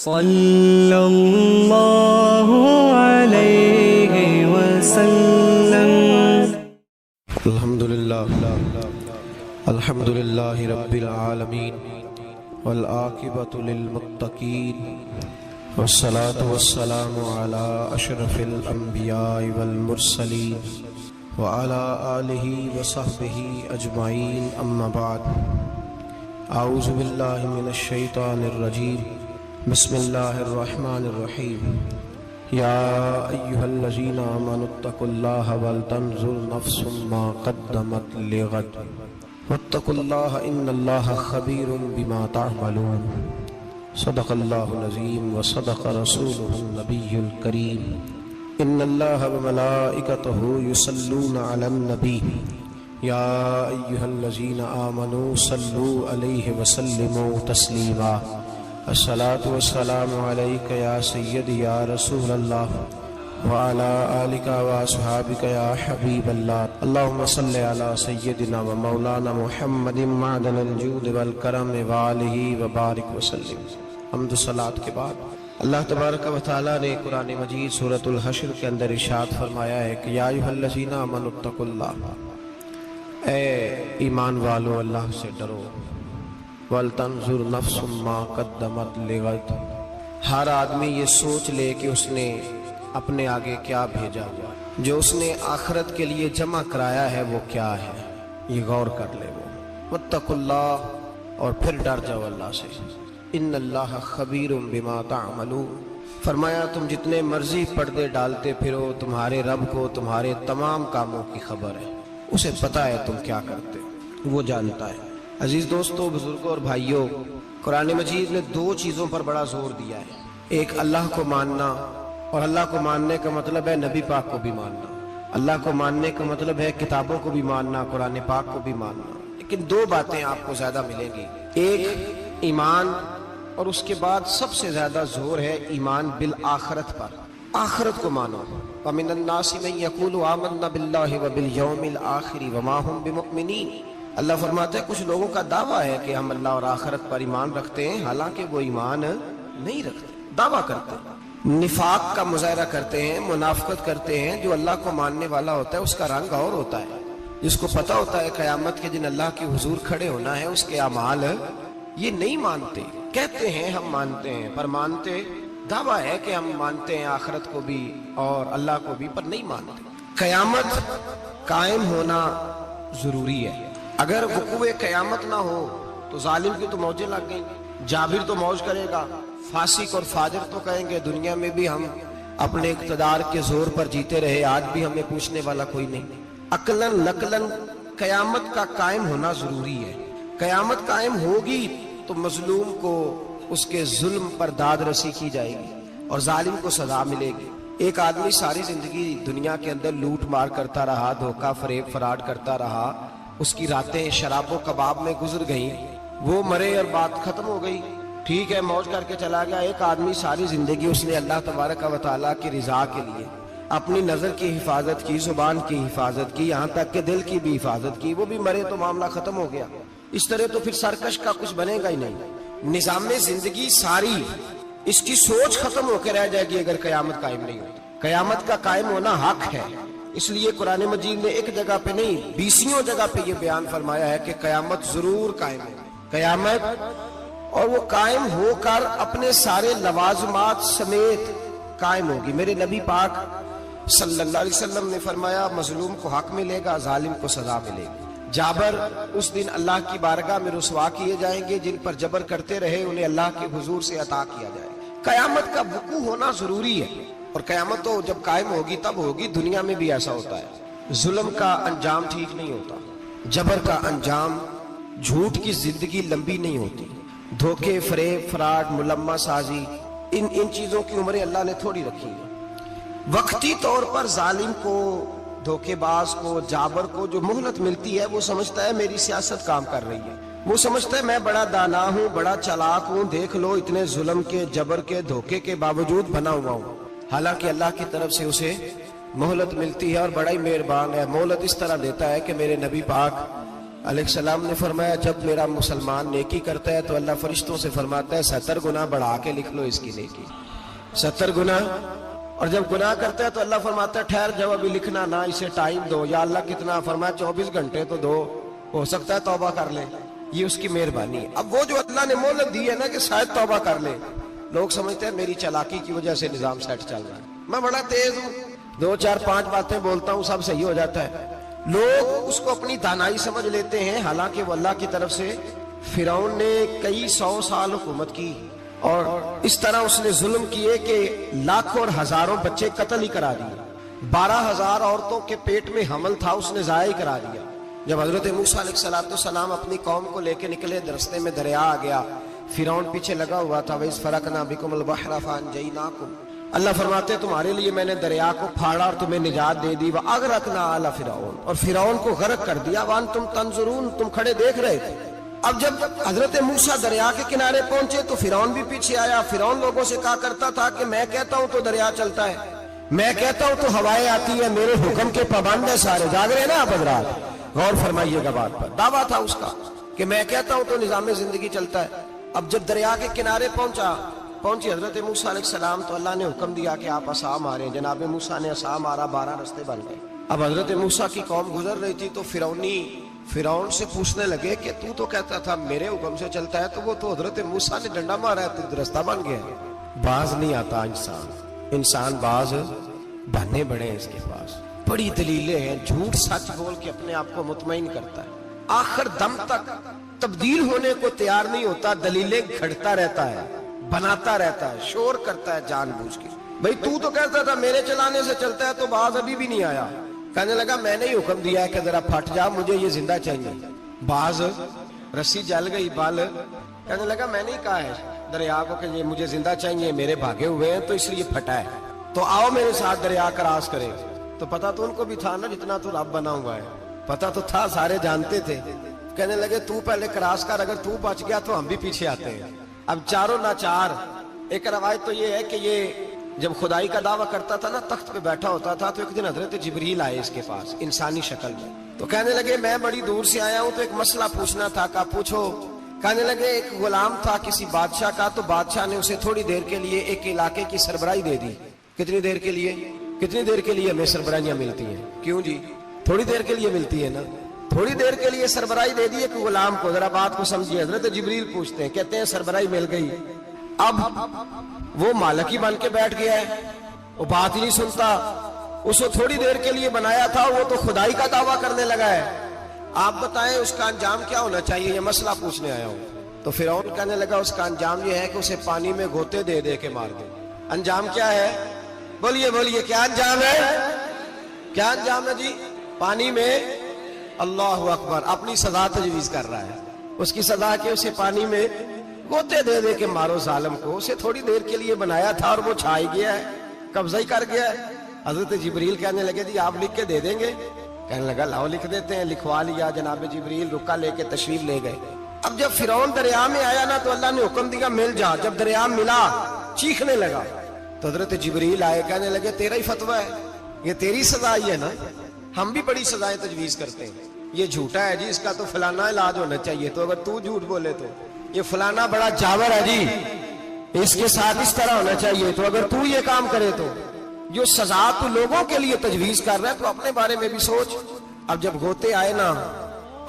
صلی اللہ علیہ وسلم۔ الحمدللہ رب العالمین والعاقبۃ للمتقین والصلاة والسلام علی اشرف الانبیاء والمرسلین وعلی آلہ وصحبہ اجمعین، اما بعد۔ اعوذ باللہ من الشیطان الرجیم، بسم اللہ الرحمن الرحیم۔ یا ایہا الذین آمنوا اتقوا اللہ ولتنظر نفس ما قدمت لغد واتقوا اللہ ان اللہ خبیر بما تعملون۔ صدق اللہ العظیم وصدق رسولہ النبی الکریم۔ ان اللہ وملائکتہ یصلون علی النبی یا ایہا الذین آمنوا صلوا علیہ وسلموا تسلیما۔ الصلاۃ والسلام علیک یا سیدی یا رسول اللہ وعلی آلک واصحابک یا حبیب اللہ۔ اللہم صلی علی سیدنا و مولانا محمد معدن الجود والکرم وآلہ وبارک وسلم۔ حمد و صلاۃ کے بعد اللہ تبارک و تعالیٰ نے قرآن مجید سورۃ الحشر کے اندر ارشاد فرمایا ہے کہ یا ایھا الذین آمنوا اتقوا اللہ، اے ایمان والو اللہ سے ڈرو، وَلْتَنْظُرْ نَفْسٌ مَا قَدَّمَتْ لِغَدٍ، ہر آدمی یہ سوچ لے کہ اس نے اپنے آگے کیا بھیجا ہوا، جو اس نے آخرت کے لیے جمع کرایا ہے وہ کیا ہے، یہ غور کر لے وہ۔ وَاتَّقُوا اللَّهَ، اور پھر ڈر جاؤ اللہ سے۔ ان اللہ خبیر بما تعملون، فرمایا تم جتنے مرضی پردے ڈالتے پھرو، تمہارے رب کو تمہارے تمام کاموں کی خبر ہے، اسے پتہ ہے تم کیا کرتے، وہ جانتا ہے۔ عزیز دوستو، بزرگوں اور بھائیوں، قرآن مجید نے دو چیزوں پر بڑا زور دیا ہے، ایک اللہ کو ماننا، اور اللہ کو ماننے کا مطلب ہے نبی پاک کو بھی ماننا، اللہ کو ماننے کا مطلب ہے کتابوں کو بھی ماننا، قرآن پاک کو بھی ماننا۔ لیکن دو باتیں آپ کو زیادہ ملیں گی، ایک ایمان، اور اس کے بعد سب سے زیادہ زور ہے ایمان بالآخرت پر، آخرت کو مانو۔ وَمِنَ النَّاسِ مَن يَقُولُ آمَنَّا بِاللَّهِ وَبِالْيَوْمِ الْآخِرِ وَمَا هُم بِمُؤْمِنِينَ۔ اللہ فرماتا ہے کچھ لوگوں کا دعویٰ ہے کہ ہم اللہ اور آخرت پر ایمان رکھتے ہیں، حالانکہ وہ ایمان نہیں رکھتے، دعویٰ کرتے ہیں، نفاق کا مظاہرہ کرتے ہیں، منافقت کرتے ہیں۔ جو اللہ کو ماننے والا ہوتا ہے اس کا رنگ اور ہوتا ہے، جس کو پتہ ہوتا ہے قیامت کے دن اللہ کے حضور کھڑے ہونا ہے، اس کے اعمال یہ نہیں مانتے، کہتے ہیں ہم مانتے ہیں، پر مانتے، دعویٰ ہے کہ ہم مانتے ہیں آخرت کو بھی اور اللہ کو بھی، پر نہیں مانتے۔ قیامت قائم ہونا ضروری ہے، اگر وقوع قیامت نہ ہو تو ظالم کی تو موجیں لگ گئیں، جابر تو موج کرے گا، فاسق اور فاجر تو کہیں گے دنیا میں بھی ہم اپنے اقتدار کے زور پر جیتے رہے، آج بھی ہمیں پوچھنے والا کوئی نہیں۔ عقلاً نقلاً قیامت کا قائم ہونا ضروری ہے۔ قیامت قائم ہوگی تو مظلوم کو اس کے ظلم پر داد رسی کی جائے گی اور ظالم کو سزا ملے گی۔ ایک آدمی ساری زندگی دنیا کے اندر لوٹ مار کرتا رہا، دھوکہ فریب فراڈ کرتا رہا، اس کی راتیں شراب و کباب میں گزر گئیں، وہ مرے اور بات ختم ہو گئی، ٹھیک ہے موج کر کے چلا گیا۔ ایک آدمی ساری زندگی اس نے اللہ تبارک و تعالیٰ کی رضا کے لیے اپنی نظر کی حفاظت کی، زبان کی حفاظت کی، یہاں تک کہ دل کی بھی حفاظت کی، وہ بھی مرے تو معاملہ ختم ہو گیا۔ اس طرح تو پھر سرکش کا کچھ بنے گا ہی نہیں، نظام زندگی ساری اس کی سوچ ختم ہو کے رہ جائے گی اگر قیامت قائم نہیں ہوتی۔ قیامت کا قائم ہونا حق ہے، اس لیے قرآن مجید نے ایک جگہ پہ نہیں 20 جگہ پہ یہ بیان فرمایا ہے کہ قیامت ضرور قائم ہے، قیامت، اور وہ قائم ہو کر اپنے سارے لوازمات سمیت قائم ہوگی۔ میرے نبی پاک صلی اللہ علیہ وسلم نے فرمایا مظلوم کو حق ملے گا، ظالم کو سزا ملے گی۔ جابر اس دن اللہ کی بارگاہ میں رسوا کیے جائیں گے، جن پر جبر کرتے رہے انہیں اللہ کے حضور سے عطا کیا جائے۔ قیامت کا وقوع ہونا ضروری ہے، اور قیامت تو جب قائم ہوگی تب ہوگی۔ دنیا میں بھی ایسا ہوتا ہے، ظلم کا انجام ٹھیک نہیں ہوتا، جبر کا انجام، جھوٹ کی زندگی لمبی نہیں ہوتی، دھوکے فریب فراڈ ملمہ سازی، ان چیزوں کی عمریں اللہ نے تھوڑی رکھی ہے۔ وقتی طور پر ظالم کو، دھوکے باز کو، جابر کو جو مہلت ملتی ہے وہ سمجھتا ہے میری سیاست کام کر رہی ہے، وہ سمجھتا ہے میں بڑا دانا ہوں، بڑا چالاک ہوں، دیکھ لو اتنے ظلم کے، جبر کے، دھوکے کے باوجود بنا ہوا ہوں۔ حالانکہ اللہ کی طرف سے اسے مہلت ملتی ہے اور بڑا ہی مہربان ہے، مہلت اس طرح دیتا ہے کہ میرے نبی پاک علیہ السلام نے فرمایا جب میرا مسلمان نیکی کرتا ہے تو اللہ فرشتوں سے فرماتا ہے 70 گنا بڑھا کے لکھ لو اس کی نیکی، 70 گنا. اور جب گناہ کرتا ہے تو اللہ فرماتا ہے ٹھہر جب ابھی لکھنا نہ، اسے ٹائم دو. یا اللہ کتنا؟ فرمایا 24 گھنٹے تو دو، ہو سکتا ہے توبہ کر لے. یہ اس کی مہربانی ہے. اب وہ جو اللہ نے مہلت دی ہے نا کہ شاید توبہ کر لے، لوگ سمجھتے ہیں میری چالاکی کی وجہ سے نظام سیٹ چل رہا ہے، میں بڑا تیز ہوں، 2 4 5 باتیں بولتا ہوں سب صحیح ہو جاتا ہے. لوگ اس کو اپنی دانائی سمجھ لیتے ہیں، حالانکہ وہ اللہ کی طرف سے. فرعون نے کئی 100 سال حکومت کی اور اس طرح اس نے ظلم کیے کہ لاکھوں اور ہزاروں بچے قتل ہی کرا دیے. 12,000 عورتوں کے پیٹ میں حمل تھا، اس نے ضائع کرا دیا. جب حضرت موسیٰ علیہ السلام اپنی قوم کو لے کے نکلے، راستے میں دریا آ گیا، فرعون پیچھے لگا ہوا تھا. وَإِذْ فَرَقْنَا بِكُمُ الْبَحْرَ فَأَنْجَيْنَاكُمْ. اللہ فرماتے تمہارے لیے میں نے دریا کو پھاڑا اور تمہیں نجات دے دی. وَأَغْرَقْنَا آلَ فِرْعَوْنَ. اور فرعون کو غرق کر دیا. وَأَنْتُمْ تَنْظُرُونَ. تم کھڑے دیکھ رہے تھے. اب جب حضرت موسیٰ دریا کے کنارے پہنچے تو فرعون بھی پیچھے آیا. فرعون لوگوں سے کہا کرتا تھا کہ میں کہتا ہوں تو دریا چلتا ہے، میں کہتا ہوں تو ہوائیں آتی ہے، میرے حکم کے پابند ہے سارے. جاگ رہے نا آپ حضرات؟ غور فرمائیے گا بات پر. دعویٰ تھا اس کا کہ میں کہتا ہوں تو نظام زندگی چلتا ہے. اب جب دریا کے کنارے پہنچی حضرت موسیٰ علیہ السلام تو اللہ نے حکم دیا کہ آپ عصا ماریں. جناب موسیٰ نے عصا مارا، 12 رستے بن گئے. اب حضرت موسیٰ کی قوم گزر رہی تھی تو فرعون سے پوچھنے لگے کہ تو کہتا تھا میرے حکم سے چلتا ہے، تو وہ تو حضرت موسیٰ نے ڈنڈا مارا ہے تو رستہ بن گیا. باز نہیں آتا انسان باز بننے بڑے ہیں اس کے پاس، بڑی دلیلیں ہیں. جھوٹ سچ بول کے اپنے آپ کو مطمئن کرتا ہے، آخر دم تک تبدیل ہونے کو تیار نہیں ہوتا. دلیلیں گھڑتا رہتا ہے، بناتا رہتا ہے، شور کرتا ہے جان بوجھ کے. بھئی تو کہتا تھا میرے چلانے سے چلتا ہے، تو باز ابھی بھی نہیں آیا. کہنے لگا میں نے ہی حکم دیا ہے کہ ذرا پھٹ جا، مجھے یہ زندہ چاہیے. باز رسی جل گئی بال. کہنے لگا میں نے ہی کہا ہے دریا کو کہ یہ مجھے زندہ چاہیے، میرے بھاگے ہوئے ہیں تو اس لیے پھٹا ہے، تو آؤ میرے ساتھ دریا کراس کرے. تو پتا تو ان کو بھی تھا نا جتنا تو رب بنا ہوا ہے، پتا تو تھا، سارے جانتے تھے. کہنے لگے تو پہلے کراس کر، اگر تو بچ گیا تو ہم بھی پیچھے آتے ہیں. اب چاروں ناچار. ایک روایت تو یہ ہے کہ یہ جب خدائی کا دعویٰ کرتا تھا نا، تخت پہ بیٹھا ہوتا تھا، تو ایک دن حضرت جبریل آئے اس کے پاس انسانی شکل میں. تو کہنے لگے میں بڑی دور سے آیا ہوں تو ایک مسئلہ پوچھنا تھا. کہا پوچھو. کہنے لگے ایک غلام تھا کسی بادشاہ کا، تو بادشاہ نے اسے تھوڑی دیر کے لیے ایک علاقے کی سربراہی دے دی. کتنی دیر کے لیے ہمیں سربراہیاں ملتی ہیں؟ کیوں جی؟ تھوڑی دیر کے لیے ملتی ہے نا. تھوڑی دیر کے لیے سربراہی دے دی ایک غلام کو. ذرا بات کو سمجھیے. حضرت جبریل پوچھتے ہیں، کہتے ہیں سربراہی مل گئی. اب وہ مالک ہی بن کے بیٹھ گیا ہے، وہ بات ہی نہیں سنتا. اس کو تھوڑی دیر کے لیے بنایا تھا، وہ تو خدائی کا دعویٰ کرنے لگا ہے. آپ بتائیں اس کا انجام کیا ہونا چاہیے؟ یہ مسئلہ پوچھنے آیا ہوں. تو فرعون کہنے لگا اس کا انجام یہ ہے کہ اسے پانی میں گوتے دے دے کے مار دے. انجام کیا ہے؟ بولیے کیا انجام ہے؟ کیا انجام ہے جی؟ پانی میں. اللہ اکبر. اپنی سزا تجویز کر رہا ہے. اس کی سزا کہ اسے پانی میں گوتے دے دے کے مارو ظالم کو. اسے تھوڑی دیر کے لیے بنایا تھا اور وہ چھائی گیا ہے، قبضہ ہی کر گیا ہے. حضرت جبریل کہنے لگے جی آپ لکھ کے دے دیں گے؟ کہنے لگا لاؤ لکھ دیتے ہیں. لکھوا لیا. جناب جبریل رکا لے کے تشریف لے گئے. اب جب فرعون دریا میں آیا نا تو اللہ نے حکم دیا مل جا. جب دریا ملا چیخنے لگا تو حضرت جبریل آئے. کہنے لگے تیرا ہی فتویٰ ہے، یہ تیری سزا ہی ہے نا. ہم بھی بڑی سزائیں تجویز کرتے ہیں. یہ جھوٹا ہے جی، اس کا تو فلانا علاج ہونا چاہیے. تو اگر تو جھوٹ بولے تو یہ فلانا بڑا جاور ہے جی، اس کے ساتھ اس طرح ہونا چاہیے. تو اگر تو یہ کام کرے تو جو سزا تو لوگوں کے لیے تجویز کر رہا ہے تو اپنے بارے میں بھی سوچ. اب جب گوتے آئے نا،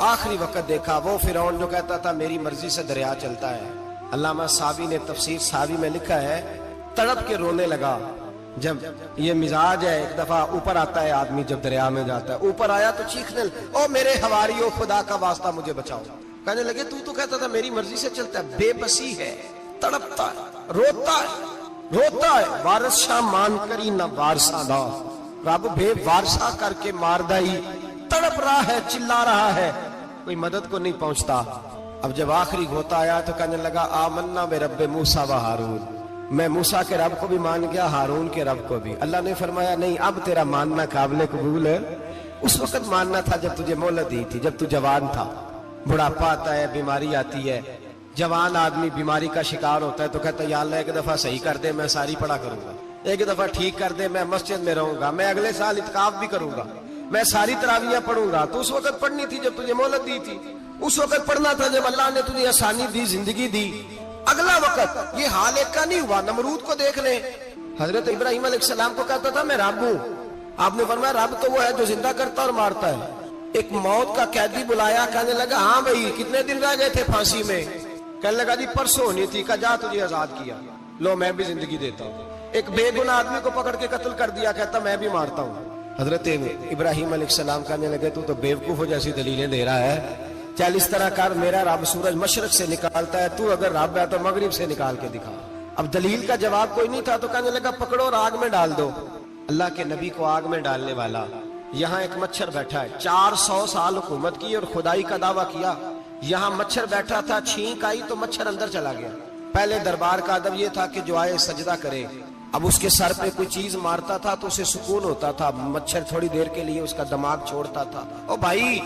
آخری وقت دیکھا وہ فرعون جو کہتا تھا میری مرضی سے دریا چلتا ہے. علامہ صاوی نے تفسیر صاوی میں لکھا ہے تڑپ کے رونے لگا. جب یہ مزاج ہے، ایک دفعہ اوپر آتا ہے آدمی جب دریا میں جاتا ہے، اوپر آیا تو چیخنے او میرے حواریو خدا کا واسطہ مجھے بچاؤ. کہنے لگے تو کہتا تھا میری مرضی سے چلتا ہے. بے بسی ہے، تڑپتا ہے، روتا ہے. وارث شاہ مان کری نہ وارثہ دا، رب بے وارثہ کر کے مار دائی. تڑپ رہا ہے، چلا رہا ہے، کوئی مدد کو نہیں پہنچتا. اب جب آخری گوتا آیا تو کہنے لگا آمنا برب موسیٰ و ہارون. میں موسیٰ کے رب کو بھی مان گیا، ہارون کے رب کو بھی. اللہ نے فرمایا نہیں، اب تیرا ماننا قابل قبول ہے. اس وقت ماننا تھا جب تجھے مہلت دی تھی، جب تو جوان تھا. بڑھاپا آتا ہے، بیماری آتی ہے، جوان آدمی بیماری کا شکار ہوتا ہے تو کہتا ہے یا اللہ ایک دفعہ صحیح کر دے، میں ساری پڑھا کروں گا. ایک دفعہ ٹھیک کر دے، میں مسجد میں رہوں گا، میں اگلے سال اعتکاف بھی کروں گا. میں ساری تراویحیں پڑھوں گا. تو اس وقت پڑھنی تھی جب تجھے مہلت دی تھی, اس وقت پڑھنا تھا جب اللہ نے تجھے آسانی دی, زندگی دی. اگلا وقت یہ حال ایک کا نہیں ہوا. نمرود کو دیکھ لیں, حضرت ابراہیم علیہ السلام کو کہتا تھا میں رب ہوں. آپ نے فرمایا رب تو وہ ہے جو زندہ کرتا اور مارتا ہے. ایک موت کا قیدی بلایا, کہنے لگا ہاں بھائی کتنے دن رہ گئے تھے پھانسی میں؟ کہنے لگا جی پرسوں ہونی تھی. کہا جا تجھے آزاد کیا, لو میں بھی زندگی دیتا ہوں. ایک بے گناہ آدمی کو پکڑ کے قتل کر دیا, کہتا میں بھی مارتا ہوں. حضرت ابراہیم علیہ السلام کہنے لگے تو بیوقوفوں جیسی دلیلیں دے رہا ہے. چل اس طرح کر, میرا رب سورج مشرق سے نکالتا ہے, تو اگر رب ہے تو مغرب سے نکال کے دکھا. اب دلیل کا جواب کوئی نہیں تھا تو کہنے لگا پکڑو اور آگ میں ڈال دو. اللہ کے نبی کو آگ میں ڈالنے والا. یہاں ایک مچھر بیٹھا ہے, 400 سال حکومت کی اور خدائی کا دعویٰ کیا. یہاں مچھر بیٹھا تھا, چھینک آئی تو مچھر اندر چلا گیا. پہلے دربار کا ادب یہ تھا کہ جو آئے سجدہ کرے. اب اس کے سر پہ کوئی چیز مارتا تھا تو اسے سکون ہوتا تھا, مچھر تھوڑی دیر کے لیے اس کا دماغ چھوڑتا تھا. او بھائی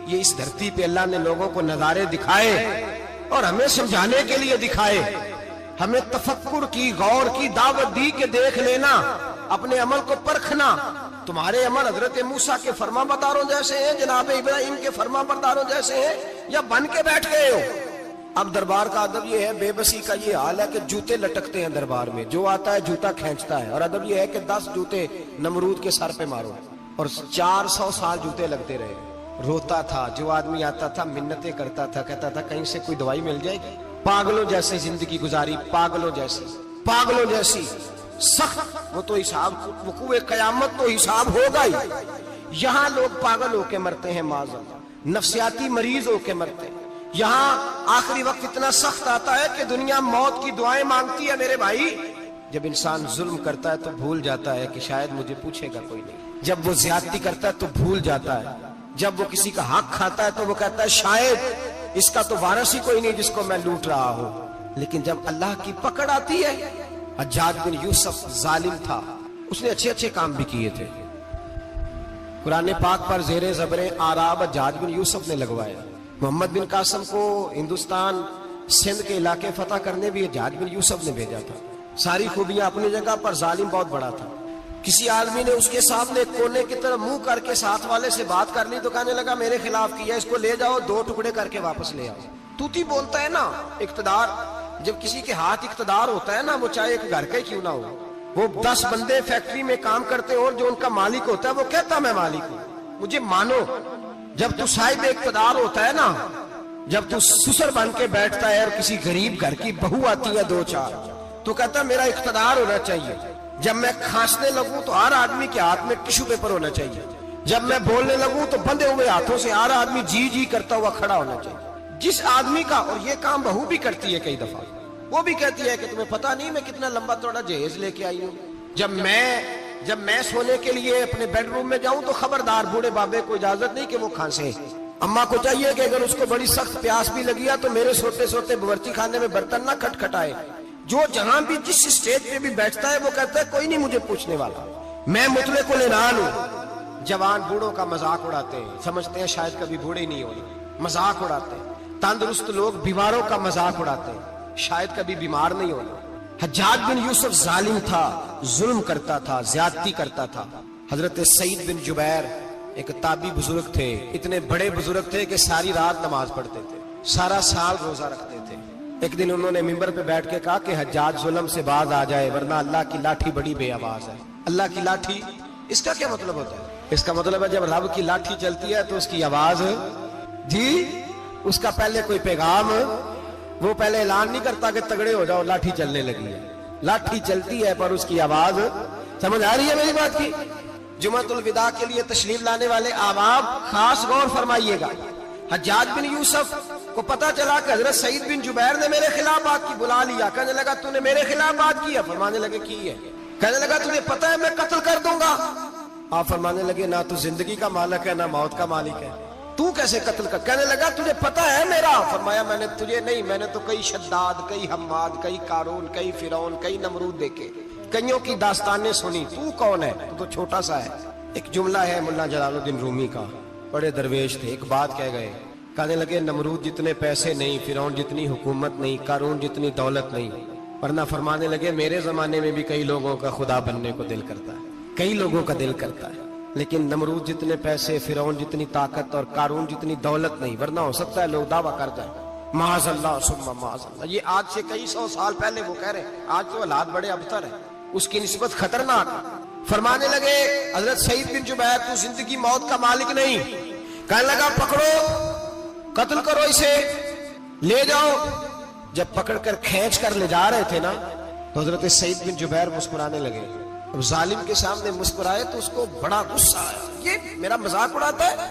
یہ اس دھرتی پہ اللہ نے لوگوں کو نظارے دکھائے اور ہمیں سمجھانے کے لیے دکھائے. ہمیں تفکر کی, غور کی دعوت دی کہ دیکھ لینا, اپنے عمل کو پرکھنا. تمہارے عمل حضرت موسیٰ کے فرما برداروں جیسے ہیں, جناب ابراہیم کے فرما برداروں جیسے ہیں, یا بن کے بیٹھ گئے ہو؟ اب دربار کا ادب یہ ہے, بے بسی کا یہ حال ہے کہ جوتے لٹکتے ہیں دربار میں, جو آتا ہے جوتا کھینچتا ہے. اور ادب یہ ہے کہ 10 جوتے نمرود کے سر پہ مارو, اور 400 سال جوتے لگتے رہے. روتا تھا, جو آدمی آتا تھا منتیں کرتا تھا, کہتا تھا کہیں سے کوئی دوائی مل جائے گی. پاگلوں جیسی زندگی گزاری, پاگلوں جیسی سخت. وہ تو حساب, وقوع قیامت تو حساب ہوگا ہی. یہاں لوگ پاگل ہو کے مرتے ہیں, معذاللہ نفسیاتی مریض ہو کے مرتے ہیں. یہاں آخری وقت اتنا سخت آتا ہے کہ دنیا موت کی دعائیں مانگتی ہے. میرے بھائی جب انسان ظلم کرتا ہے تو بھول جاتا ہے کہ شاید مجھے پوچھے گا کوئی نہیں. جب وہ زیادتی کرتا ہے تو بھول جاتا ہے. جب وہ کسی کا حق کھاتا ہے تو وہ کہتا ہے شاید اس کا تو وارث ہی کوئی نہیں جس کو میں لوٹ رہا ہوں. لیکن جب اللہ کی پکڑ آتی ہے, حجاج بن یوسف ظالم تھا, اس نے اچھے کام بھی کیے تھے. قرآن پاک پر زیر زبر آراب حجاج بن یوسف نے لگوایا. محمد بن قاسم کو ہندوستان سندھ کے علاقے فتح کرنے بھی حجاج بن یوسف نے بھیجا تھا. ساری خوبیاں اپنی جگہ پر, ظالم بہت بڑا تھا. کسی آدمی نے اس کے سامنے کونے کی طرف منہ کر کے ساتھ والے سے بات کر لی تو کہنے لگا میرے خلاف کیا, اس کو لے جاؤ 2 ٹکڑے کر کے واپس لے آؤ. توتی بولتا ہے نا اقتدار. جب کسی کے ہاتھ اقتدار ہوتا ہے نا, وہ چاہے ایک گھر کا ہی کیوں نہ ہو, وہ 10 بندے فیکٹری میں کام کرتے اور جو ان کا مالک ہوتا ہے وہ کہتا میں مالک ہوں, مجھے مانو. جب تو صاحب اقتدار ہوتا ہے نا, جب تو سسر بن کے بیٹھتا ہے اور کسی غریب گھر کی بہو آتی ہے 2-4 تو کہتا میرا اقتدار ہونا چاہیے. جب میں کھانسنے لگوں تو ہر آدمی کے ہاتھ میں ٹشو پیپر ہونا چاہیے. جب میں بولنے لگوں تو بندے ہوئے ہاتھوں سے ہر آدمی جی کرتا ہوا کھڑا ہونا چاہیے. جس آدمی کا, اور یہ کام بہو بھی کرتی ہے کئی دفعہ, وہ بھی کہتی ہے کہ تمہیں پتا نہیں میں کتنا لمبا چوڑا جہیز لے کے آئی ہوں. جب میں سونے کے لیے اپنے بیڈ روم میں جاؤں تو خبردار بوڑھے بابے کو اجازت نہیں کہ وہ کھانسے. اماں کو چاہیے کہ اگر اس کو بڑی سخت پیاس بھی لگی ہے تو میرے سوتے باورچی خانے میں برتن نہ کھٹکھٹائے. جو جہاں بھی جس اسٹیج پہ بھی بیٹھتا ہے وہ کہتا ہے کوئی نہیں مجھے پوچھنے والا, میں مطلق العنان ہوں. جوان بوڑھوں کا مذاق اڑاتے ہیں, سمجھتے ہیں شاید کبھی بوڑھے نہیں ہوئے, مذاق اڑاتے ہیں. تندرست لوگ بیماروں کا مذاق اڑاتے ہیں, شاید کبھی بیمار نہیں ہونا. حجاج بن یوسف ظالم تھا, ظلم کرتا تھا, زیادتی کرتا تھا. حضرت سعید بن جبیر ایک تابعی بزرگ تھے, اتنے بڑے بزرگ تھے کہ ساری رات نماز پڑھتے تھے, سارا سال روزہ رکھتے تھے. ایک دن انہوں نے منبر پہ بیٹھ کے کہا کہ حجاج ظلم سے باز آ جائے ورنہ اللہ کی لاٹھی بڑی بے آواز ہے. اللہ کی لاٹھی, اس کا کیا مطلب ہوتا ہے؟ اس کا مطلب ہے جب رب کی لاٹھی چلتی ہے تو اس کی آواز, اس کا پہلے کوئی پیغام, وہ پہلے اعلان نہیں کرتا کہ تگڑے ہو جاؤ لاٹھی چلنے لگی ہے. لاٹھی چلتی ہے پر اس کی آواز, سمجھ آ رہی ہے میری بات کی؟ جمعۃ الوداع کے لیے تشریف لانے والے احباب خاص غور فرمائیے گا. حجاج بن یوسف کو پتا چلا کہ حضرت سعید بن جبیر نے میرے خلاف بات کی, بلا لیا. کہنے لگا تو نے میرے خلاف بات کی؟ فرمانے لگے کی ہے. کہنے لگا تجھے پتا ہے میں قتل کر دوں گا. آپ فرمانے لگے نہ تو زندگی کا مالک ہے نہ موت کا مالک ہے, تو کیسے قتل کر؟ کہنے لگا تجھے پتا ہے میرا؟ فرمایا میں نے تجھے نہیں, میں نے تو کئی شداد, کئی حماد, کئی قارون, کئی فرعون, کئی نمرود دیکھے, کئیوں کی داستانیں سنی. تو کون ہے؟ تو چھوٹا سا ہے. ایک جملہ ہے ملا جلال الدین رومی کا, بڑے درویش تھے, ایک بات کہہ گئے. کہنے لگے نمرود جتنے پیسے نہیں, فرعون جتنی حکومت نہیں, قارون جتنی دولت نہیں, ورنہ فرمانے لگے میرے زمانے میں بھی کئی لوگوں کا خدا بننے کو دل کرتا ہے, کئی لوگوں کا دل کرتا ہے, لیکن نمرود جتنے پیسے، فرعون جتنی طاقت اور قارون جتنی دولت نہیں، ورنہ ہو سکتا ہے لوگ دعویٰ کر جائیں معاذ اللہ ثم معاذ اللہ۔ یہ آج سے کئی سو سال پہلے وہ کہہ رہے ہیں، آج تو حالات بڑے ابتر ہیں، اس کی نسبت خطرناک۔ فرمانے لگے حضرت سعید بن جبیر تو زندگی موت کا مالک نہیں، کہنے لگا پکڑو، قتل کرو اسے، لے جاؤ۔ جب پکڑ کر کھینچ کر لے جا رہے تھے نا تو حضرت سعید بن جبیر مسکرانے لگے۔ اب ظالم کے سامنے مسکرائے تو اس کو بڑا غصہ آیا، یہ میرا مذاق اڑاتا ہے؟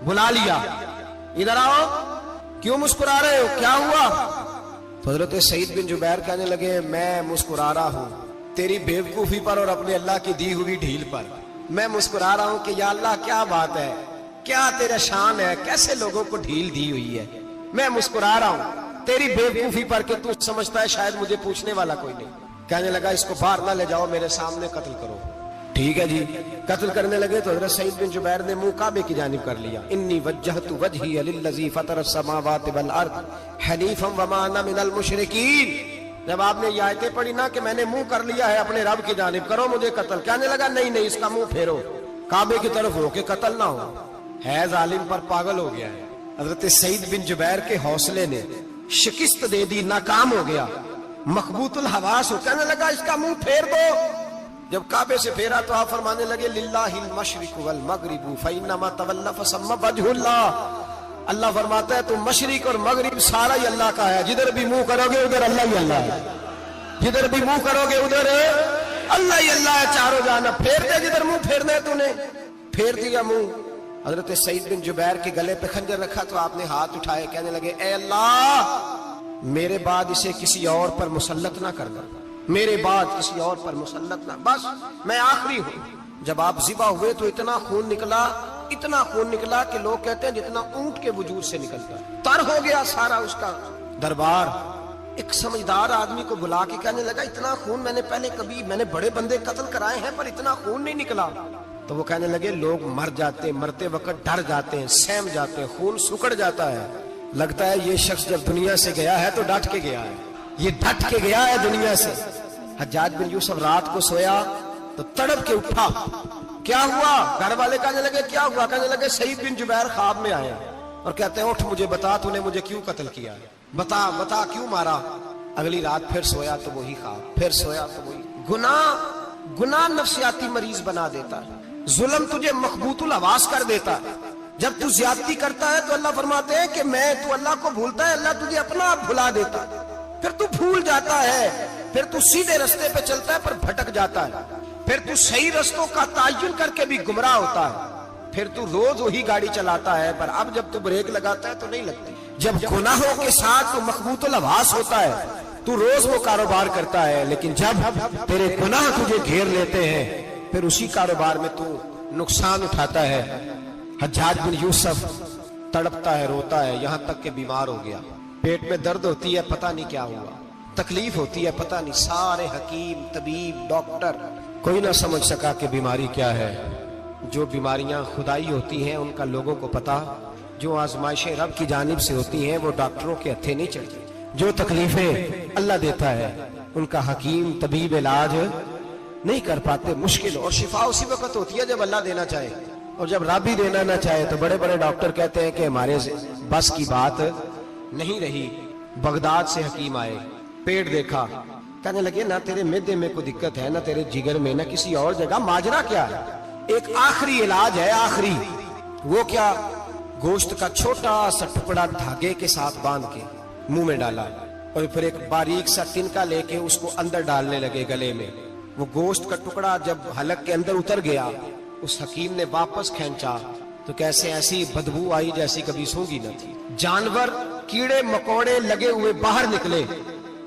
بلا لیا، ادھر آؤ، کیوں مسکرا رہے ہو، کیا ہوا؟ تو حضرت سعید بن جبیر کہنے لگے میں مسکرا رہا ہوں تیری بیوقوفی پر اور اپنے اللہ کی دی ہوئی ڈھیل پر۔ میں مسکرا رہا ہوں کہ یا اللہ کیا بات ہے، کیا تیرا شان ہے، کیسے لوگوں کو ڈھیل دی ہوئی ہے۔ میں مسکرا رہا ہوں تیری بیوقوفی پر کہ تو سمجھتا ہے شاید مجھے پوچھنے والا کوئی نہیں۔ کہنے لگا اس کو باہر نہ لے جاؤ، میرے سامنے قتل کرو۔ ٹھیک ہے جی، قتل کرنے لگے تو حضرت سعید بن جبیر نے منہ کعبے کی جانب کر لیا۔ انی وجہت وجہی للذی فطر السماوات والارض حنیفا وما انا من المشرکین۔ جب آپ نے یہ آیتیں پڑھی نا کہ میں نے منہ کر لیا ہے اپنے رب کی جانب، کرو مجھے قتل، کہنے لگا نہیں نہیں، اس کا منہ پھیرو، کعبے کی طرف ہو کے قتل نہ ہو، ہے ظالم پر پاگل ہو گیا ہے۔ حضرت سعید بن جبیر کے حوصلے نے شکست دے دی، ناکام ہو گیا، مخبوط الحواس ہو، کہنے لگا اس کا منہ پھیر دو۔ جب کعبے سے پھیرا تو آپ فرمانے لگے للہ المشرق والمغرب فانما تولى فثم وجه اللہ۔ اللہ فرماتا ہے تو مشرق اور مغرب سارا ہی اللہ کا ہے، جدھر بھی منہ کرو گے ادھر اللہ ہی اللہ ہے، جدھر بھی منہ کرو گے ادھر اللہ ہی اللہ ہے، چاروں جانب پھیر دے، جدھر منہ پھیرنا ہے تو نے پھیر دیا منہ۔ حضرت سعید بن جبیر کے گلے پہ خنجر رکھا تو آپ نے ہاتھ اٹھائے، کہنے لگے اے اللہ میرے بعد اسے کسی اور پر مسلط نہ کرنا، میرے بعد کسی اور پر مسلط نہ، بس میں آخری ہوں۔ جب آپ ذبح ہوئے تو اتنا خون نکلا کہ لوگ کہتے ہیں جتنا اونٹ کے وجود سے نکلتا ہے، تر ہو گیا سارا اس کا دربار۔ ایک سمجھدار آدمی کو بلا کے کہنے لگا اتنا خون میں نے بڑے بندے قتل کرائے ہیں پر اتنا خون نہیں نکلا۔ تو وہ کہنے لگے لوگ مر جاتے، مرتے وقت ڈر جاتے ہیں، سہم جاتے ہیں، خون سکڑ جاتا ہے، لگتا ہے یہ شخص جب دنیا سے گیا ہے تو ڈٹ کے گیا ہے، یہ ڈٹ کے گیا ہے دنیا سے۔ حجاج بن یوسف رات کو سویا تو تڑپ کے اٹھا، کیا ہوا؟ گھر والے کہنے لگے کیا ہوا؟ کہنے لگے سعید بن جبیر خواب میں آئے اور کہتے ہیں اٹھ مجھے بتا تو نے مجھے کیوں قتل کیا، بتا کیوں مارا؟ اگلی رات پھر سویا تو وہی خواب، پھر سویا تو وہی۔ گناہ نفسیاتی مریض بنا دیتا ہے، ظلم تجھے مخبوط الحواس کر دیتا ہے۔ جب تو زیادتی کرتا ہے تو اللہ فرماتے ہیں کہ تو اللہ کو بھولتا ہے، اللہ تجھے اپنا آپ بھلا دیتا ہے، پھر تو بھول جاتا ہے، پھر تو سیدھے رستے پہ چلتا ہے پر بھٹک جاتا ہے، پھر تو صحیح رستوں کا تعین کر کے بھی گمراہ ہوتا ہے، پھر تو روز وہی گاڑی چلاتا ہے پر اب جب تو بریک لگاتا ہے تو نہیں لگتی۔ جب گناہوں کے ساتھ تو مخبوط الحواس ہوتا ہے تو روز وہ کاروبار کرتا ہے، لیکن جب تیرے گناہ تجھے گھیر لیتے ہیں پھر اسی کاروبار میں تو نقصان اٹھاتا ہے۔ حجاج بن یوسف تڑپتا ہے، روتا ہے، یہاں تک کہ بیمار ہو گیا، پیٹ میں درد ہوتی ہے، پتہ نہیں کیا ہوا، تکلیف ہوتی ہے، پتہ نہیں، سارے حکیم، طبیب، ڈاکٹر، کوئی نہ سمجھ سکا کہ بیماری کیا ہے۔ جو بیماریاں خدائی ہوتی ہیں ان کا لوگوں کو پتا، جو آزمائشیں رب کی جانب سے ہوتی ہیں وہ ڈاکٹروں کے ہتھے نہیں چڑھتی، جو تکلیفیں اللہ دیتا ہے ان کا حکیم طبیب علاج نہیں کر پاتے، مشکل، اور شفا اسی وقت ہوتی ہے جب اللہ دینا چاہے، اور جب رب ہی دینا نہ چاہے تو بڑے بڑے ڈاکٹر کہتے ہیں کہ ہمارے بس کی بات نہیں رہی۔ بغداد سے حکیم آئے، پیٹ دیکھا، کہنے لگے نہ تیرے معدے میں کوئی دقت ہے، نہ تیرے جگر میں، نہ کسی اور جگہ، ماجرا کیا ہے؟ ایک آخری علاج ہے، آخری، وہ کیا؟ گوشت کا چھوٹا سا ٹکڑا دھاگے کے ساتھ باندھ کے منہ میں ڈالا اور پھر ایک باریک سا تنکا لے کے اس کو اندر ڈالنے لگے گلے میں۔ وہ گوشت کا ٹکڑا جب حلق کے اندر اتر گیا، اس حکیم نے واپس کھینچا تو کیسے ایسی بدبو آئی جیسی کبھی سونگی نہ تھی۔ جانور، کیڑے مکوڑے لگے ہوئے باہر نکلے،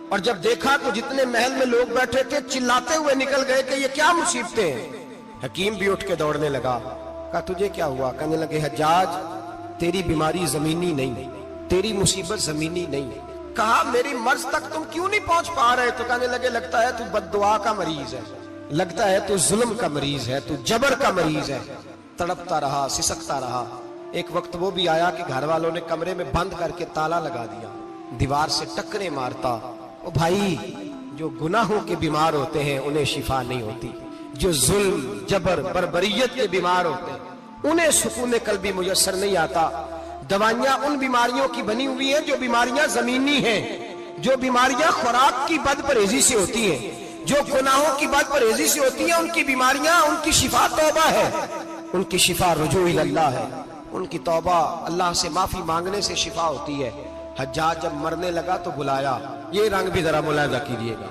اور جب دیکھا تو جتنے محل میں لوگ بیٹھے تھے چلاتے ہوئے نکل گئے کہ یہ کیا مصیبتیں ہیں۔ حکیم بھی اٹھ کے دوڑنے لگا، کہا تجھے کیا ہوا؟ کہنے لگے حجاج تیری بیماری زمینی نہیں، تیری مصیبت زمینی نہیں۔ کہا میری مرض تک تم کیوں نہیں پہنچ پا رہے؟ تو کہنے لگے لگتا ہے تو بد دعا کا مریض ہے، لگتا ہے تو ظلم کا مریض ہے، تو جبر کا مریض ہے۔ تڑپتا رہا، سسکتا رہا۔ ایک وقت وہ بھی آیا کہ گھر والوں نے کمرے میں بند کر کے تالا لگا دیا، دیوار سے ٹکرے مارتا۔ او بھائی، جو گناہوں کے بیمار ہوتے ہیں انہیں شفا نہیں ہوتی، جو ظلم جبر بربریت کے بیمار ہوتے ہیں انہیں سکون قلبی میسر نہیں آتا. دوائیاں ان بیماریوں کی بنی ہوئی ہیں جو بیماریاں زمینی ہیں, جو بیماریاں خوراک کی بد پرہیزی سے ہوتی ہیں, جو گناہوں کی بد پرہیزی سے ہوتی ہیں. ان کی بیماریاں, ان کی شفا توبہ ہے, ان کی شفا رجوع اللہ ہے, ان کی توبہ اللہ سے معافی مانگنے سے شفا ہوتی ہے. حجاج جب مرنے لگا تو بلایا, یہ رنگ بھی ذرا ملاحظہ کیجیے گا,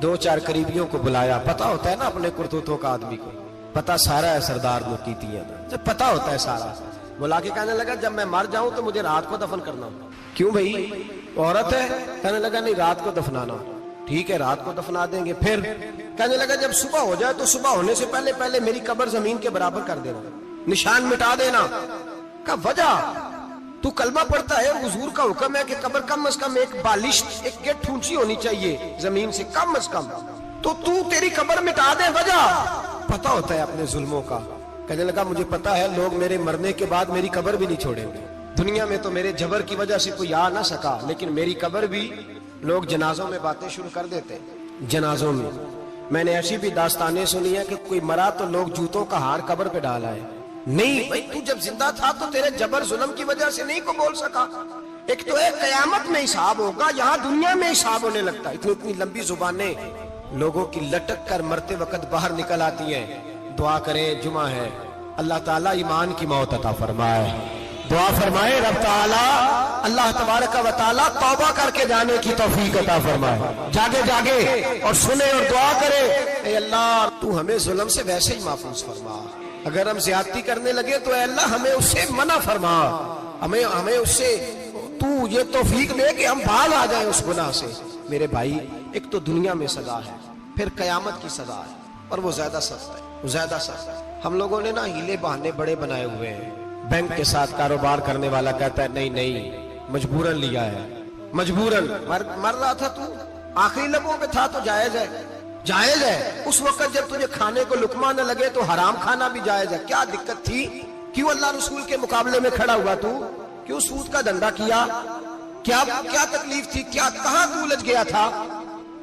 2-4 قریبیوں کو بلایا. پتا ہوتا ہے نا اپنے کرتوتوں کا آدمی کو, پتا سارا ہے سردار مکیتیاں, جب پتا ہوتا ہے سارا. بلا کے کہنے لگا جب میں مر جاؤں تو مجھے رات کو دفن کرنا. کیوں بھائی عورت ہے؟ کہنے لگا نہیں رات کو دفنانا. ٹھیک ہے رات کو دفنا دیں گے. پھر کہنے لگا جب صبح ہو جائے تو صبح ہونے سے پہلے پہلے میری قبر زمین کے برابر کر دینا, نشان مٹا دینا. کا وجہ تو کلمہ پڑھتا ہے, حضور کا حکم ہے کہ قبر کم از کم ایک بالش, ایک گیٹ اونچی ہونی چاہیے زمین سے کم از کم, تو تیری قبر مٹا دے. وجہ پتا ہوتا ہے اپنے ظلموں کا. کہنے لگا مجھے پتا ہے لوگ میرے مرنے کے بعد میری قبر بھی نہیں چھوڑیں گے. دنیا میں تو میرے جبر کی وجہ سے کوئی آ نہ سکا, لیکن میری قبر بھی لوگ جنازوں میں باتیں شروع کر دیتے. جنازوں میں نے ایسی بھی داستانیں سنی ہے کہ کوئی مرا تو لوگ جوتوں کا ہار قبر پہ ڈالا ہے. نہیں بھائی تو جب زندہ تھا تو تیرے جبر ظلم کی وجہ سے نہیں کو بول سکا. ایک تو ہے قیامت میں حساب ہوگا, یہاں دنیا میں حساب ہونے لگتا ہے. اتنی لمبی زبانیں لوگوں کی لٹک کر مرتے وقت باہر نکل آتی ہیں. دعا کریں, جمعہ ہے, اللہ تعالیٰ ایمان کی موت عطا فرمائے. دعا فرمائے رب تعالیٰ اللہ تبارک و تعالیٰ توبہ کر کے جانے کی توفیق عطا فرمائے. جاگے اور سنے اور دعا کرے, اے اللہ تو ہمیں ظلم سے ویسے ہی محفوظ فرما. اگر ہم زیادتی کرنے لگے تو اے اللہ ہمیں اس سے منع فرما, ہمیں اس سے تو یہ توفیق دے کہ ہم باز آ جائیں اس گناہ سے. میرے بھائی ایک تو دنیا میں سزا ہے, پھر قیامت کی سزا ہے, اور وہ زیادہ سخت ہے, وہ زیادہ سخت ہے. ہم لوگوں نے نا ہیلے بہانے بڑے بنائے ہوئے ہیں. بینک کے ساتھ کاروبار کرنے والا کہتا ہے نہیں مجبوراً لیا ہے, مجبوراً. مر رہا تھا تو, آخری لمحوں پہ تھا تو جائز ہے, جائز ہے. اس وقت جب تجھے کھانے کو لقمہ نہ لگے تو حرام کھانا بھی جائز ہے. کیا دقت تھی؟ کیوں اللہ رسول کے مقابلے میں کھڑا ہوا تو؟ کیوں سود کا دھندا کیا؟ کیا تکلیف تھی؟ کہاں تو الجھ گیا تھا؟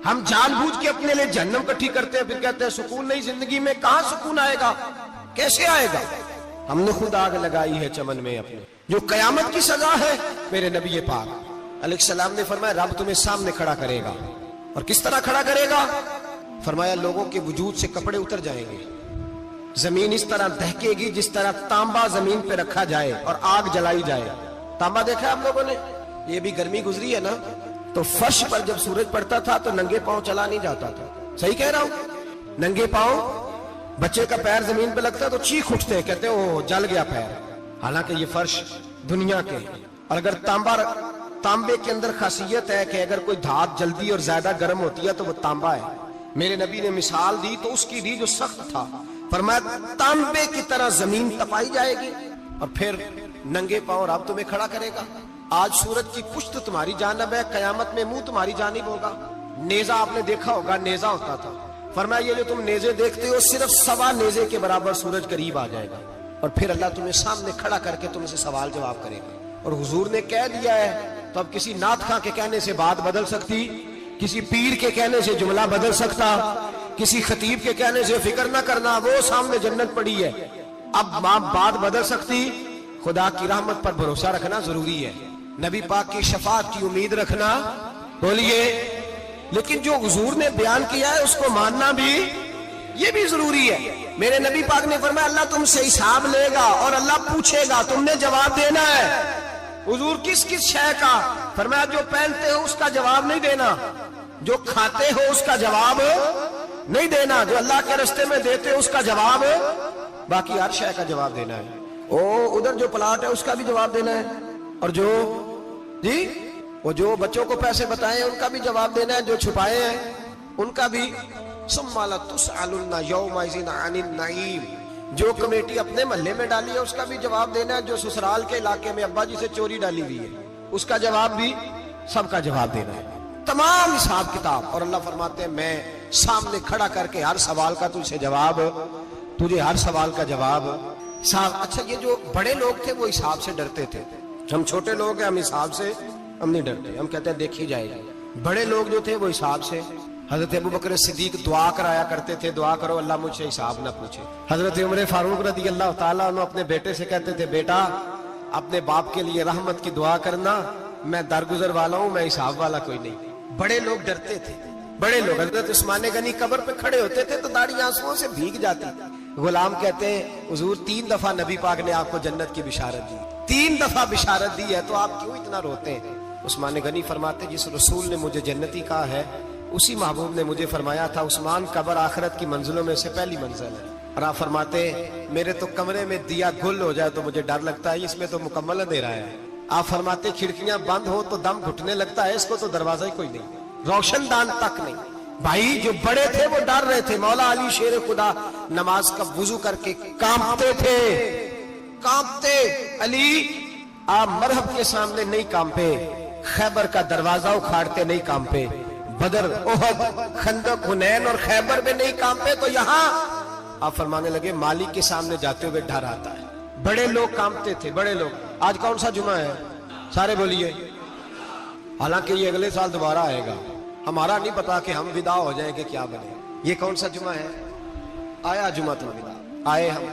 ہم جان بوجھ کے اپنے لیے جہنم کٹھی کرتے ہیں, پھر کہتے ہیں سکون نہیں زندگی میں. کہاں سکون آئے گا, کیسے آئے گا؟ ہم نے خود آگ لگائی ہے چمن میں اپنے. جو قیامت کی سزا ہے, میرے نبی پاک علیہ السلام نے فرمایا رب تمہیں سامنے کھڑا کرے گا. اور کس طرح کھڑا کرے گا؟ فرمایا لوگوں کے وجود سے کپڑے اتر جائیں گے, زمین اس طرح دہکے گی جس طرح تانبا زمین پہ رکھا جائے اور آگ جلائی جائے. تانبا دیکھا آپ لوگوں نے؟ یہ بھی گرمی گزری ہے نا, تو فرش پر جب سورج پڑتا تھا تو ننگے پاؤں چلا نہیں جاتا تھا. صحیح کہہ رہا ہوں؟ ننگے پاؤں, بچے کا پیر زمین پہ لگتا ہے تو چیخ اٹھتے ہیں, کہتے ہیں او جل گیا پیر. حالانکہ یہ فرش دنیا کے, اور اگر تانبے کے اندر خاصیت ہے کہ اگر کوئی دھات جلدی اور زیادہ گرم ہوتی ہے تو وہ تانبا ہے. میرے نبی نے مثال دی تو اس کی دی جو سخت تھا, فرمایا تانبے کی طرح زمین تپائی جائے گی اور پھر ننگے پاؤں رب تمہیں کھڑا کرے گا. آج سورج کی پشت تمہاری جانب ہے, قیامت میں منہ تمہاری جانب ہوگا. نیزہ آپ نے دیکھا ہوگا, نیزہ ہوتا تھا. فرمایا یہ جو تم نیزے دیکھتے ہو صرف 1.25 نیزے کے برابر سورج قریب آ جائے گا, اور پھر اللہ تمہیں سامنے کھڑا کر کے تم سے سوال جواب کرے گا. اور حضور نے کہہ دیا ہے تو اب کسی نعت خواں کے کہنے سے بات بدل سکتی, کسی پیر کے کہنے سے جملہ بدل سکتا, کسی خطیب کے کہنے سے فکر نہ کرنا وہ سامنے جنت پڑی ہے, اب بات بدل سکتی. خدا کی رحمت پر بھروسہ رکھنا ضروری ہے, نبی پاک کی شفاعت کی امید رکھنا, بولیے. لیکن جو حضور نے بیان کیا ہے اس کو ماننا بھی یہ بھی ضروری ہے. میرے نبی پاک نے فرمایا اللہ تم سے حساب لے گا اور اللہ پوچھے گا, تم نے جواب دینا ہے. حضور کس شے کا؟ فرمایا جو پہنتے ہو اس کا جواب نہیں دینا, جو کھاتے ہو اس کا جواب نہیں دینا, جو اللہ کے رستے میں دیتے ہو اس کا جواب, باقی ہر شے کا جواب دینا ہے. ادھر جو پلاٹ ہے اس کا بھی جواب دینا ہے, اور جو بچوں کو پیسے بتائے ان کا بھی جواب دینا ہے, جو چھپائے ہیں ان کا بھی. ثم لتسألن یومئذ عن النعیم, جو کمیٹی اپنے محلے میں ڈالی ہے اس کا بھی جواب دینا ہے, جو سسرال کے علاقے میں ابا جی سے چوری ڈالی ہوئی ہے اس کا جواب بھی, سب کا جواب دینا ہے, تمام حساب کتاب. اور اللہ فرماتے ہیں میں سامنے کھڑا کر کے ہر سوال کا تجھے ہر سوال کا جواب. اچھا یہ جو بڑے لوگ تھے وہ حساب سے ڈرتے تھے, ہم چھوٹے لوگ ہیں ہم حساب سے ہم نہیں ڈرتے, ہم کہتے ہیں دیکھی جائے گی. بڑے لوگ جو تھے وہ حساب سے حضرت ابو بکر صدیق دعا کرایا کرتے تھے, دعا کرو اللہ مجھ سے حساب نہ پوچھے. حضرت عمر فاروق رضی اللہ تعالیٰ عنہ اپنے بیٹے سے کہتے تھے, بیٹا اپنے باپ کے لیے رحمت کی دعا کرنا, میں درگزر والا ہوں, میں حساب والا کوئی نہیں. بڑے لوگ ڈرتے تھے, بڑے لوگ. حضرت عثمان غنی قبر پہ کھڑے ہوتے تھے تو داڑھی آنسوؤں سے بھیگ جاتی. غلام کہتے ہیں حضور 3 دفعہ نبی پاک نے آپ کو جنت کی بشارت دی, 3 دفعہ بشارت دی ہے, تو آپ کیوں اتنا روتے ہیں؟ عثمان غنی فرماتے جس رسول نے مجھے جنتی کہا ہے اسی محبوب نے مجھے فرمایا تھا عثمان قبر آخرت کی منزلوں میں سے پہلی منزل ہے. اور آپ فرماتے میرے تو کمرے میں دیا گل ہو جائے تو مجھے ڈر لگتا ہے, اس میں تو مکمل اندھیرا ہے. آپ فرماتے کھڑکیاں بند ہو تو دم گھٹنے لگتا ہے, اس کو تو دروازہ ہی کوئی نہیں, روشن دان تک نہیں. بھائی جو بڑے تھے وہ ڈر رہے تھے. مولا علی شیر خدا نماز کا وضو کر کے کانپتے تھے, کانپتے. علی آپ مرحب کے سامنے نہیں کانپے, خیبر کا دروازہ اکھاڑتے نہیں کانپے, بدر احد خندق حنین اور خیبر میں نہیں کانپے, تو یہاں آپ فرمانے لگے مالک کے سامنے جاتے ہوئے ڈر آتا ہے. بڑے لوگ کانپتے تھے, بڑے لوگ. آج کون سا جمعہ ہے؟ سارے بولیے. حالانکہ یہ اگلے سال دوبارہ آئے گا, ہمارا نہیں پتا کہ ہم ودا ہو جائیں کہ کیا بنے. یہ کون سا جمعہ ہے؟ آیا جمعہ تو ودا آئے ہم.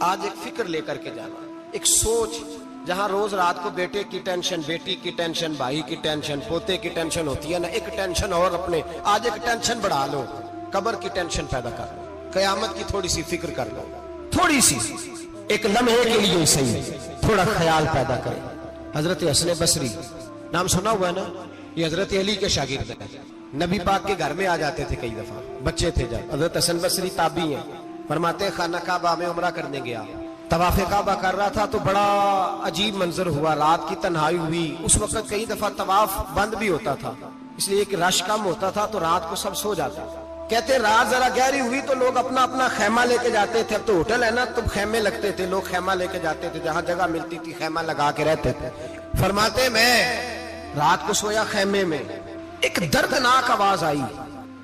آج ایک فکر لے کر کے جانا, ایک سوچ. جہاں روز رات کو بیٹے کی ٹینشن, بیٹی کی ٹینشن, بھائی کی ٹینشن, پوتے کی ٹینشن ہوتی ہے نا, ایک ٹینشن اور اپنے آج ایک ٹینشن بڑھا لو, قبر کی ٹینشن پیدا کر لو, قیامت کی تھوڑی سی فکر کر لو, تھوڑی سی, ایک لمحے کے لیے صحیح تھوڑا خیال پیدا کرے. حضرت حسن بصری نام سنا ہوا ہے نا, یہ حضرت علی کے شاگرد ہیں. نبی پاک کے گھر میں آ جاتے تھے کئی دفعہ, بچے تھے جب. حضرت حسن بصری تابعی ہیں. فرماتے خانہ کعبہ میں عمرہ کرنے گیا, طواف کعبہ کر رہا تھا تو بڑا عجیب منظر ہوا, رات کی تنہائی ہوئی. اس وقت کئی دفعہ طواف بند بھی ہوتا تھا, اس لیے کہ رش کم ہوتا تھا تو رات کو سب سو جاتا. کہتے رات ذرا گہری ہوئی تو لوگ اپنا اپنا خیمہ لے کے جاتے تھے. اب تو ہوٹل ہے نا تو خیمے لگتے تھے, لوگ خیمہ لے کے جاتے تھے, جہاں جگہ ملتی تھی خیمہ لگا کے رہتے تھے. فرماتے میں رات کو سویا خیمے میں, ایک دردناک آواز آئی,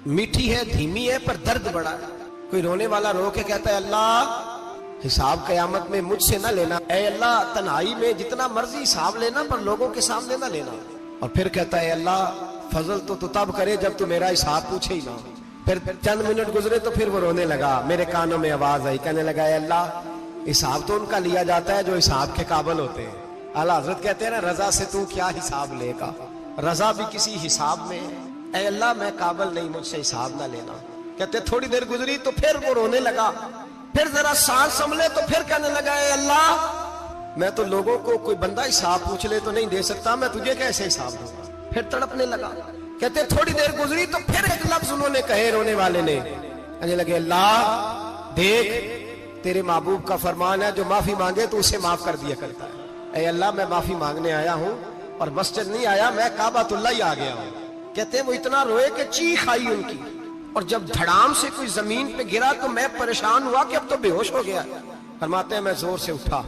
میٹھی ہے دھیمی ہے پر درد بڑا ہے. کوئی رونے والا رو کے کہتا ہے اللہ حساب قیامت میں مجھ سے نہ لینا, اے اللہ تنہائی میں جتنا مرضی حساب لینا پر لوگوں کے سامنے نہ لینا. اور پھر کہتا ہے اللہ فضل تو تب کرے جب تو میرا حساب پوچھے ہی نہ. پھر چند منٹ گزرے تو پھر وہ رونے لگا, میرے کانوں میں آواز آئی, کہنے لگا اے اللہ حساب تو ان کا لیا جاتا ہے جو حساب کے قابل ہوتے ہیں. اعلیٰ حضرت کہتے ہیں نا رضا سے تو کیا حساب لے گا, رضا بھی کسی حساب میں ہے. اے اللہ میں قابل نہیں, مجھ سے حساب نہ لینا. کہتے تھوڑی دیر گزری تو پھر وہ رونے لگا, پھر ذرا سانس سنبھلے تو پھر کہنے لگا اے اللہ میں تو لوگوں کو کوئی بندہ حساب پوچھ لے تو نہیں دے سکتا, میں تجھے کیسے حساب دوں گا. پھر تڑپنے لگا. کہتے تھوڑی دیر گزری تو پھر ایک لفظ انہوں نے کہے رونے والے نے, کہنے لگے اللہ دیکھ تیرے محبوب کا فرمان ہے جو معافی مانگے تو اسے معاف کر دیا کرتا ہے. اے اللہ میں معافی مانگنے آیا ہوں اور مسجد نہیں آیا, میں کعبۃ اللہ ہی آ گیا ہوں. کہتے وہ اتنا روئے کہ چیخ آئی ان کی, اور جب دھڑام سے کوئی زمین پہ گرا تو میں پریشان ہوا کہ اب تو بے ہوش ہو گیا. فرماتے ہیں میں زور سے اٹھا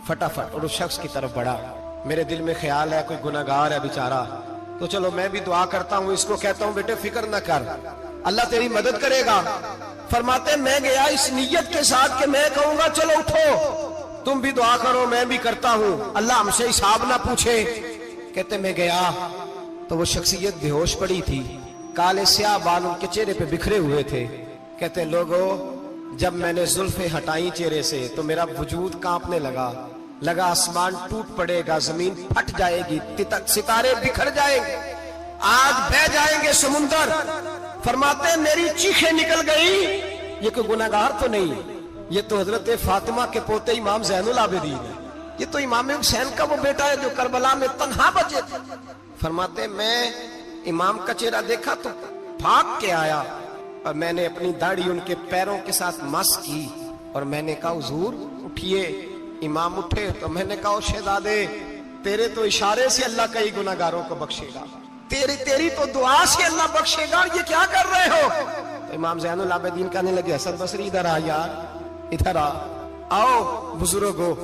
فٹافٹ اور اس شخص کی طرف بڑھا. میرے دل میں خیال ہے کوئی گناہگار ہے بیچارہ, تو چلو میں بھی دعا کرتا ہوں, اس کو کہتا ہوں بیٹے فکر نہ کر, اللہ تیری مدد کرے گا. فرماتے میں گیا اس نیت کے ساتھ کہ میں کہوں گا چلو اٹھو تم بھی دعا کرو, میں بھی کرتا ہوں, اللہ ہم سے حساب نہ پوچھے. کہتے میں گیا تو وہ شخصیت بے ہوش پڑی تھی, کالے سیاہ بال ان کے چہرے پہ بکھرے ہوئے تھے. کہتے لوگوں جب میں نے زلفیں ہٹائیں چہرے سے تو میرا وجود کانپنے لگا آسمان ٹوٹ پڑے گا, زمین پھٹ جائے گی, ستارے بکھر جائیں گے, آج بہ جائیں گے سمندر. فرماتے میری چیخیں نکل گئی, یہ کوئی گناہگار تو نہیں, یہ تو حضرت فاطمہ کے پوتے امام زین العابدین ہے, یہ تو امام حسین کا وہ بیٹا ہے جو کربلا میں تنہا بچے تھے. فرماتے میں امام کا چہرہ دیکھا تو بھاگ کے آیا, اور میں نے اپنی داڑھی ان کے پیروں کے ساتھ مس کی, اور میں نے کہا حضور اٹھیے. امام اٹھے تو میں نے کہا شہزادے تیرے تو اشارے سے اللہ کئی گناہگاروں کو بخشے گا, تیری تو دعا سے اللہ بخشے گا, یہ کیا کر رہے ہو؟ تو امام زین العابدین کہنے لگے حسن بصری ادھر آ یار, ادھر آؤ بزرگو,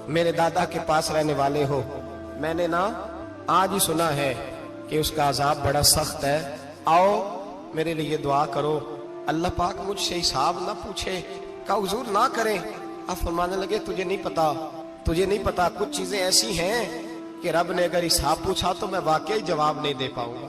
میرے دادا کے پاس رہنے والے ہو, میں نے نا آج ہی سنا ہے کہ اس کا عذاب بڑا سخت ہے, آؤ میرے لیے دعا کرو, اللہ پاک مجھ سے حساب نہ پوچھے. کہا حضور نہ کریں. آپ فرمانے لگے تجھے نہیں پتا کچھ چیزیں ایسی ہیں کہ رب نے اگر حساب پوچھا تو میں واقعی جواب نہیں دے پاؤں گا.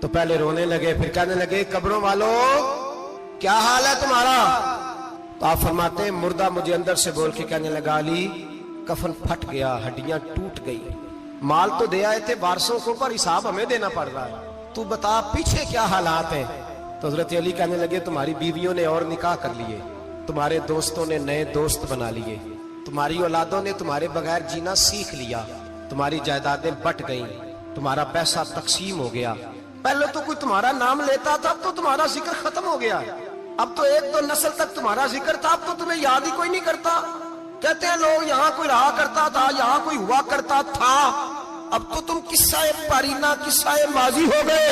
تو پہلے رونے لگے، پھر کہنے لگے قبروں والوں کیا حال ہے تمہارا؟ تو آپ فرماتے ہیں مردہ مجھے اندر سے بول کے کہنے لگا علی کفن پھٹ گیا، ہڈیاں ٹوٹ گئی، مال تو دے آئے تھے وارثوں کو پر حساب ہمیں دینا پڑ رہا ہے، تو بتا پیچھے کیا حالات ہیں؟ تو حضرت علی کہنے لگے تمہاری بیویوں نے اور نکاح کر لیے، تمہارے دوستوں نے نئے دوست بنا لیے، تمہاری اولادوں نے تمہارے بغیر جینا سیکھ لیا، تمہاری جائیدادیں بٹ گئیں، تمہارا پیسہ تقسیم ہو گیا، پہلے تو کوئی تمہارا نام لیتا تھا، اب تو تمہارا ذکر ختم ہو گیا، اب تو ایک دو نسل تک تمہارا ذکر تھا، اب تو تمہیں یاد ہی کوئی نہیں کرتا۔ کہتے ہیں لوگ یہاں کوئی رہا کرتا تھا، یہاں کوئی ہوا کرتا تھا، اب تو تم قصہ پارینہ قصہ ماضی ہو گئے،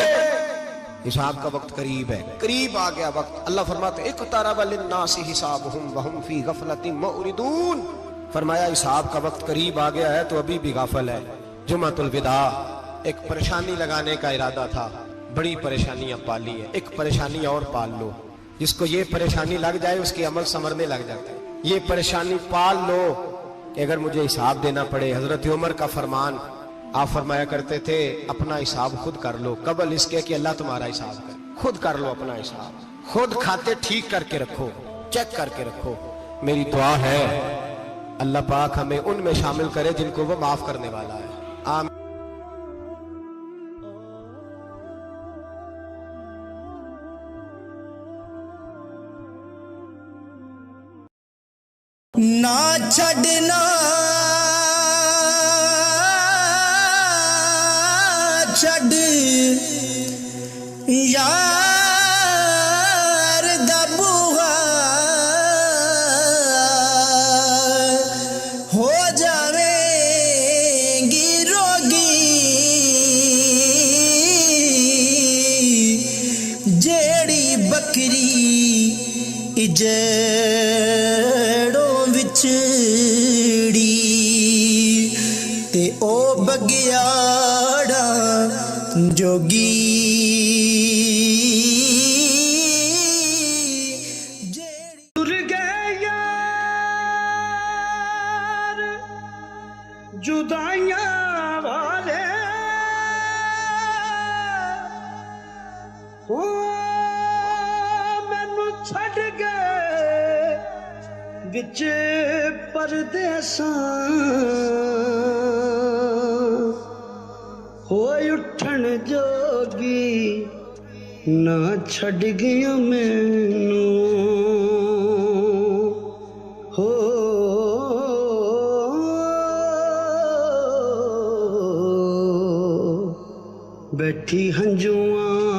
حساب کا وقت قریب ہے، قریب آ گیا وقت۔ اللہ فرماتے ہیں اقترب للناس حسابهم وهم فی غفلۃ معرضون، فرمایا حساب کا وقت قریب آ گیا ہے تو ابھی بھی غافل ہے۔ جمعۃ الوداع ایک پریشانی لگانے کا ارادہ تھا، بڑی پریشانیاں پالی ہے، ایک پریشانی اور پال لو، جس کو یہ پریشانی لگ جائے اس کے عمل سنورنے لگ جاتے ہیں۔ یہ پریشانی پال لو کہ اگر مجھے حساب دینا پڑے، حضرت عمر کا فرمان، آپ فرمایا کرتے تھے اپنا حساب خود کر لو قبل اس کے کہ اللہ تمہارا حساب کرے، خود کر لو اپنا حساب، خود کھاتے ٹھیک کر کے رکھو، چیک کر کے رکھو۔ میری دعا ہے اللہ پاک ہمیں ان میں شامل کرے جن کو وہ معاف کرنے والا ہے، آمین۔ نہ چھڈنا چھڈ یار دا بوہا ہو جاویں گی روگی جیڑی بکری اجڑوں وچڑی تے او بگیاڑا جوگی ٹر گئے یار جدائیاں والے ہو مینوں چھڈ گئے وچ پردیساں ہوئے اٹھن جوگی نہ چھڈ گیا مینوں ہو بیٹھی ہنجواں